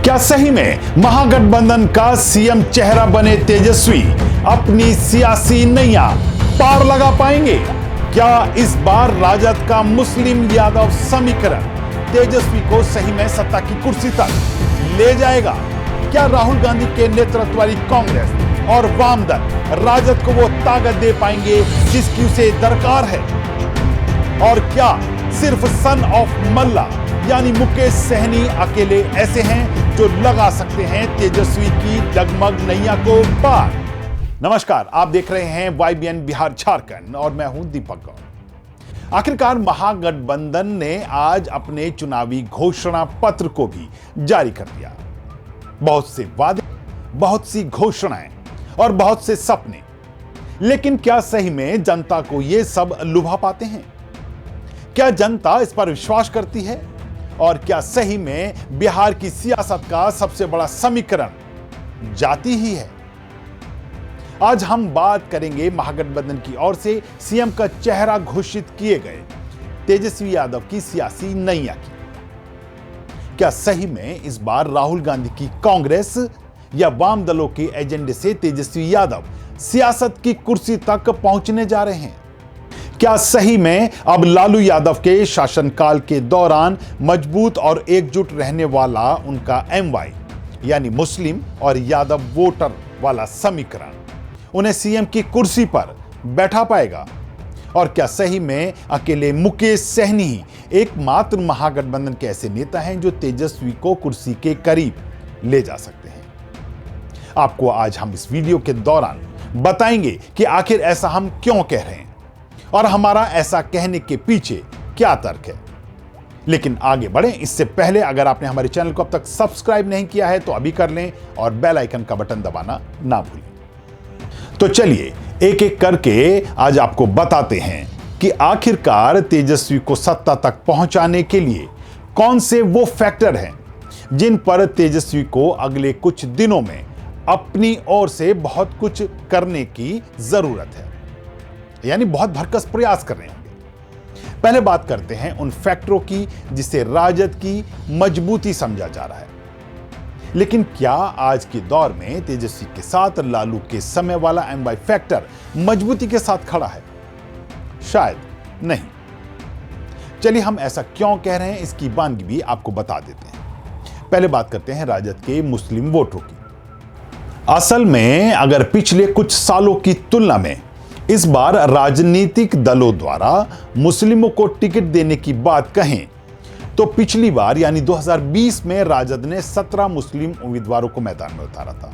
क्या सही में महागठबंधन का सीएम चेहरा बने तेजस्वी अपनी सियासी नैया पार लगा पाएंगे? क्या इस बार राजद का मुस्लिम यादव समीकरण तेजस्वी को सही में सत्ता की कुर्सी तक ले जाएगा? क्या राहुल गांधी के नेतृत्व वाली कांग्रेस और वाम दल राजद को वो ताकत दे पाएंगे जिसकी उसे दरकार है? और क्या सिर्फ सन ऑफ मल्ला यानी मुकेश सहनी अकेले ऐसे हैं जो लगा सकते हैं तेजस्वी की डगमग नैया को पार? नमस्कार, आप देख रहे हैं YBN बिहार झारखंड और मैं हूं दीपक गौड़। आखिरकार महागठबंधन ने आज अपने चुनावी घोषणा पत्र को भी जारी कर दिया। बहुत से वादे, बहुत सी घोषणाएं और बहुत से सपने, लेकिन क्या सही में जनता को यह सब लुभा पाते हैं? क्या जनता इस पर विश्वास करती है? और क्या सही में बिहार की सियासत का सबसे बड़ा समीकरण जाति ही है? आज हम बात करेंगे महागठबंधन की ओर से सीएम का चेहरा घोषित किए गए तेजस्वी यादव की सियासी नैया की। क्या सही में इस बार राहुल गांधी की कांग्रेस या वाम दलों के एजेंडे से तेजस्वी यादव सियासत की कुर्सी तक पहुंचने जा रहे हैं? क्या सही में अब लालू यादव के शासनकाल के दौरान मजबूत और एकजुट रहने वाला उनका MY यानी मुस्लिम और यादव वोटर वाला समीकरण उन्हें सीएम की कुर्सी पर बैठा पाएगा? और क्या सही में अकेले मुकेश सहनी ही एकमात्र महागठबंधन के ऐसे नेता हैं जो तेजस्वी को कुर्सी के करीब ले जा सकते हैं? आपको आज हम इस वीडियो के दौरान बताएंगे कि आखिर ऐसा हम क्यों कह रहे हैं और हमारा ऐसा कहने के पीछे क्या तर्क है। लेकिन आगे बढ़ें इससे पहले अगर आपने हमारे चैनल को अब तक सब्सक्राइब नहीं किया है तो अभी कर लें और बेल आइकन का बटन दबाना ना भूलें। तो चलिए एक एक करके आज आपको बताते हैं कि आखिरकार तेजस्वी को सत्ता तक पहुंचाने के लिए कौन से वो फैक्टर हैं जिन पर तेजस्वी को अगले कुछ दिनों में अपनी ओर से बहुत कुछ करने की जरूरत है, यानी बहुत भरकस प्रयास कर रहे होंगे। पहले बात करते हैं उन फैक्टरों की जिसे राजद की मजबूती समझा जा रहा है। लेकिन क्या आज के दौर में तेजस्वी के साथ लालू के समय वाला MY फैक्टर मजबूती के साथ खड़ा है? शायद नहीं। चलिए हम ऐसा क्यों कह रहे हैं इसकी बानगी भी आपको बता देते हैं। पहले बात करते हैं राजद के मुस्लिम वोटरों की। असल में अगर पिछले कुछ सालों की तुलना में इस बार राजनीतिक दलों द्वारा मुस्लिमों को टिकट देने की बात कहें तो पिछली बार यानी 2020 में राजद ने 17 मुस्लिम उम्मीदवारों को मैदान में उतारा था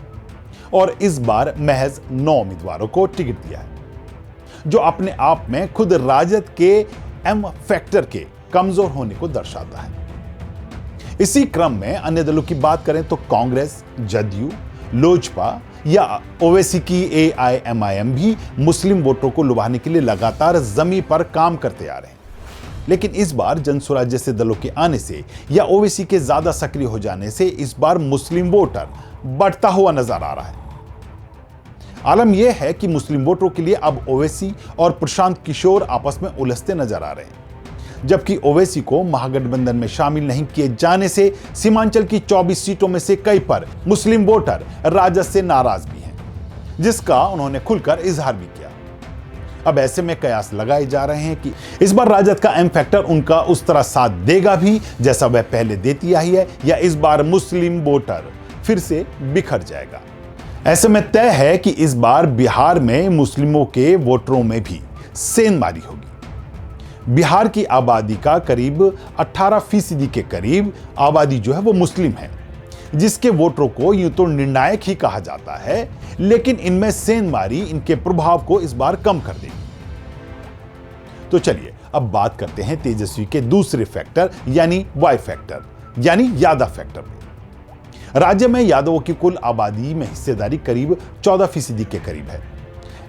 और इस बार महज 9 उम्मीदवारों को टिकट दिया है, जो अपने आप में खुद राजद के M फैक्टर के कमजोर होने को दर्शाता है। इसी क्रम में अन्य दलों की बात करें तो कांग्रेस, जदयू, लोजपा या ओवैसी की AIMIM भी मुस्लिम वोटरों को लुभाने के लिए लगातार जमीन पर काम करते आ रहे हैं। लेकिन इस बार जनसुराज जैसे दलों के आने से या ओवैसी के ज्यादा सक्रिय हो जाने से इस बार मुस्लिम वोटर बढ़ता हुआ नजर आ रहा है। आलम यह है कि मुस्लिम वोटरों के लिए अब ओवैसी और प्रशांत किशोर आपस में उलझते नजर आ रहे हैं, जबकि ओवैसी को महागठबंधन में शामिल नहीं किए जाने से सीमांचल की 24 सीटों में से कई पर मुस्लिम वोटर राजद से नाराज भी हैं, जिसका उन्होंने खुलकर इजहार भी किया। अब ऐसे में कयास लगाए जा रहे हैं कि इस बार राजद का M फैक्टर उनका उस तरह साथ देगा भी जैसा वह पहले देती आई है, या इस बार मुस्लिम वोटर फिर से बिखर जाएगा। ऐसे में तय है कि इस बार बिहार में मुस्लिमों के वोटरों में भी सेंधमारी होगी। बिहार की आबादी का करीब 18% के करीब आबादी जो है वो मुस्लिम है, जिसके वोटरों को यूं तो निर्णायक ही कहा जाता है, लेकिन इनमें सेंधमारी इनके प्रभाव को इस बार कम कर देगी। तो चलिए अब बात करते हैं तेजस्वी के दूसरे फैक्टर यानी Y फैक्टर यानी यादव फैक्टर में। राज्य में यादवों की कुल आबादी में हिस्सेदारी करीब 14% के करीब है।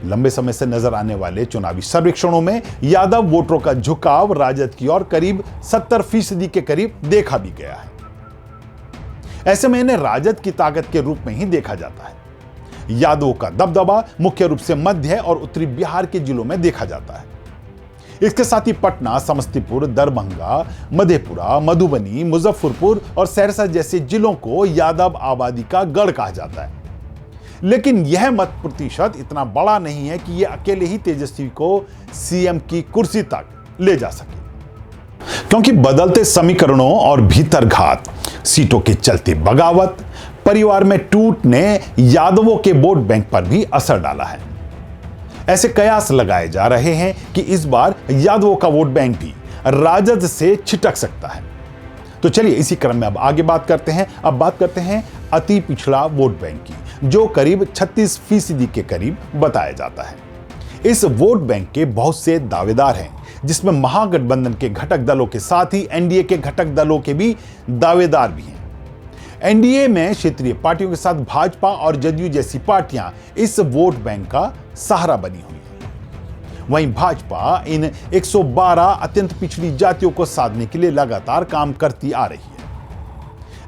लंबे समय से नजर आने वाले चुनावी सर्वेक्षणों में यादव वोटरों का झुकाव राजद की ओर करीब 70% के करीब देखा भी गया है। ऐसे में इन्हें राजद की ताकत के रूप में ही देखा जाता है। यादवों का दबदबा मुख्य रूप से मध्य और उत्तरी बिहार के जिलों में देखा जाता है। इसके साथ ही पटना, समस्तीपुर, दरभंगा, मधेपुरा, मधुबनी, मुजफ्फरपुर और सहरसा जैसे जिलों को यादव आबादी का गढ़ कहा जाता है। लेकिन यह मत प्रतिशत इतना बड़ा नहीं है कि यह अकेले ही तेजस्वी को सीएम की कुर्सी तक ले जा सके, क्योंकि बदलते समीकरणों और भीतरघात, सीटों के चलते बगावत, परिवार में टूट ने यादवों के वोट बैंक पर भी असर डाला है। ऐसे कयास लगाए जा रहे हैं कि इस बार यादवों का वोट बैंक भी राजद से छिटक सकता है। तो चलिए इसी क्रम में अब आगे बात करते हैं। अब बात करते हैं अति पिछड़ा वोट बैंक की, जो करीब 36% के करीब बताया जाता है। इस वोट बैंक के बहुत से दावेदार हैं, जिसमें महागठबंधन के घटक दलों के साथ ही एनडीए के घटक दलों के भी दावेदार भी हैं। एनडीए में क्षेत्रीय पार्टियों के साथ भाजपा और जदयू जैसी पार्टियां इस वोट बैंक का सहारा बनी हुई हैं। वहीं भाजपा इन 112 अत्यंत पिछड़ी जातियों को साधने के लिए लगातार काम करती आ रही है।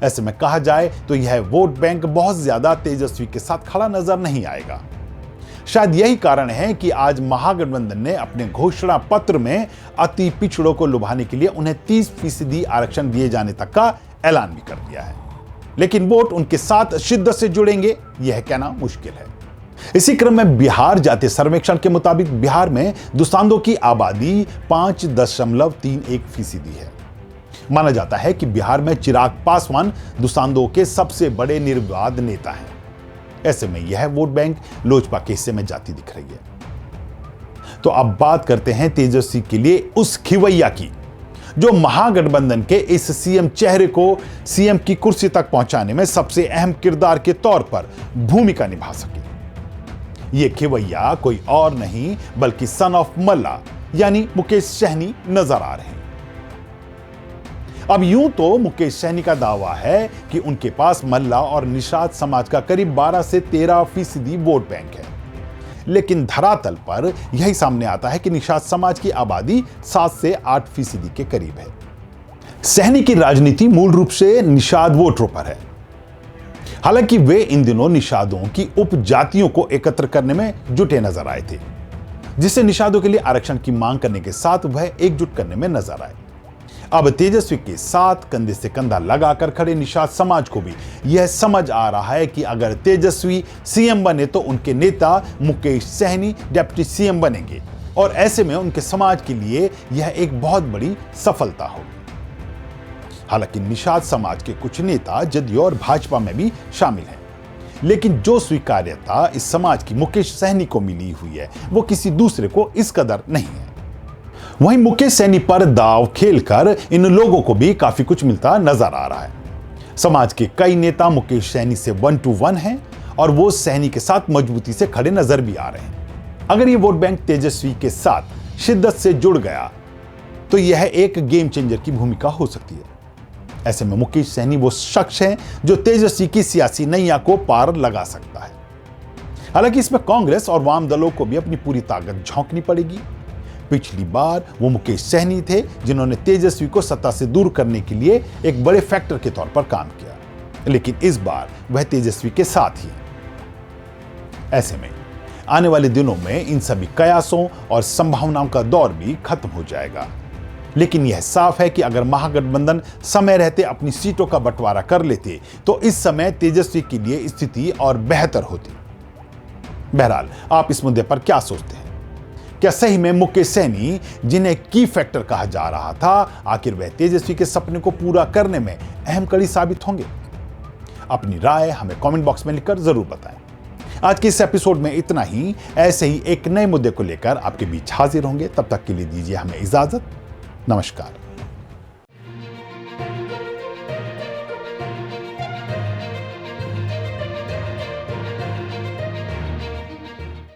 ऐसे में कहा जाए तो यह वोट बैंक बहुत ज्यादा तेजस्वी के साथ खड़ा नजर नहीं आएगा। शायद यही कारण है कि आज महागठबंधन ने अपने घोषणा पत्र में अति पिछड़ों को लुभाने के लिए उन्हें 30% आरक्षण दिए जाने तक का ऐलान भी कर दिया है। लेकिन वोट उनके साथ शिद्दत से जुड़ेंगे, यह कहना मुश्किल है। इसी क्रम में बिहार जातीय सर्वेक्षण के मुताबिक बिहार में दुसांधों की आबादी 5.31% है। माना जाता है कि बिहार में चिराग पासवान दुसांधों के सबसे बड़े निर्विवाद नेता हैं। ऐसे में यह वोट बैंक लोजपा के हिस्से में जाती दिख रही है। तो अब बात करते हैं तेजस्वी के लिए उस खिवैया की, जो महागठबंधन के इस सीएम चेहरे को सीएम की कुर्सी तक पहुंचाने में सबसे अहम किरदार के तौर पर भूमिका निभा सके। यह खिवैया कोई और नहीं बल्कि सन ऑफ मल्ला यानी मुकेश सहनी नजर आ रहे हैं। अब यूं तो मुकेश सहनी का दावा है कि उनके पास मल्ला और निषाद समाज का करीब 12 से 13% वोट बैंक है, लेकिन धरातल पर यही सामने आता है कि निषाद समाज की आबादी 7 से 8% के करीब है। सहनी की राजनीति मूल रूप से निषाद वोटरों पर है। हालांकि वे इन दिनों निषादों की उपजातियों को एकत्र करने में जुटे नजर आए थे, जिससे निषादों के लिए आरक्षण की मांग करने के साथ वह एकजुट करने में नजर आए। अब तेजस्वी के साथ कंधे से कंधा लगाकर खड़े निषाद समाज को भी यह समझ आ रहा है कि अगर तेजस्वी सीएम बने तो उनके नेता मुकेश सहनी डिप्टी सीएम बनेंगे, और ऐसे में उनके समाज के लिए यह एक बहुत बड़ी सफलता होगी। हालांकि निषाद समाज के कुछ नेता जदयू और भाजपा में भी शामिल हैं, लेकिन जो स्वीकार्यता इस समाज की मुकेश सहनी को मिली हुई है वो किसी दूसरे को इस कदर नहीं है। वहीं मुकेश सहनी पर दांव खेलकर इन लोगों को भी काफी कुछ मिलता नजर आ रहा है। समाज के कई नेता मुकेश सहनी से 1 to 1 हैं और वो सहनी के साथ मजबूती से खड़े नजर भी आ रहे हैं। अगर ये वोट बैंक तेजस्वी के साथ शिद्दत से जुड़ गया तो यह एक गेम चेंजर की भूमिका हो सकती है। ऐसे में मुकेश सहनी वो शख्स है जो तेजस्वी की सियासी नैया को पार लगा सकता है। हालांकि इसमें कांग्रेस और वाम दलों को भी अपनी पूरी ताकत झोंकनी पड़ेगी। पिछली बार वो मुकेश सहनी थे जिन्होंने तेजस्वी को सत्ता से दूर करने के लिए एक बड़े फैक्टर के तौर पर काम किया, लेकिन इस बार वह तेजस्वी के साथ ही। ऐसे में आने वाले दिनों में इन सभी कयासों और संभावनाओं का दौर भी खत्म हो जाएगा। लेकिन यह साफ है कि अगर महागठबंधन समय रहते अपनी सीटों का बंटवारा कर लेते तो इस समय तेजस्वी के लिए स्थिति और बेहतर होती। बहरहाल, आप इस मुद्दे पर क्या सोचते हैं? क्या सही में मुकेश सहनी, जिन्हें की फैक्टर कहा जा रहा था, आखिर वह तेजस्वी के सपने को पूरा करने में अहम कड़ी साबित होंगे? अपनी राय हमें कमेंट बॉक्स में लिखकर जरूर बताएं। आज के इस एपिसोड में इतना ही। ऐसे ही एक नए मुद्दे को लेकर आपके बीच हाजिर होंगे। तब तक के लिए दीजिए हमें इजाजत। नमस्कार।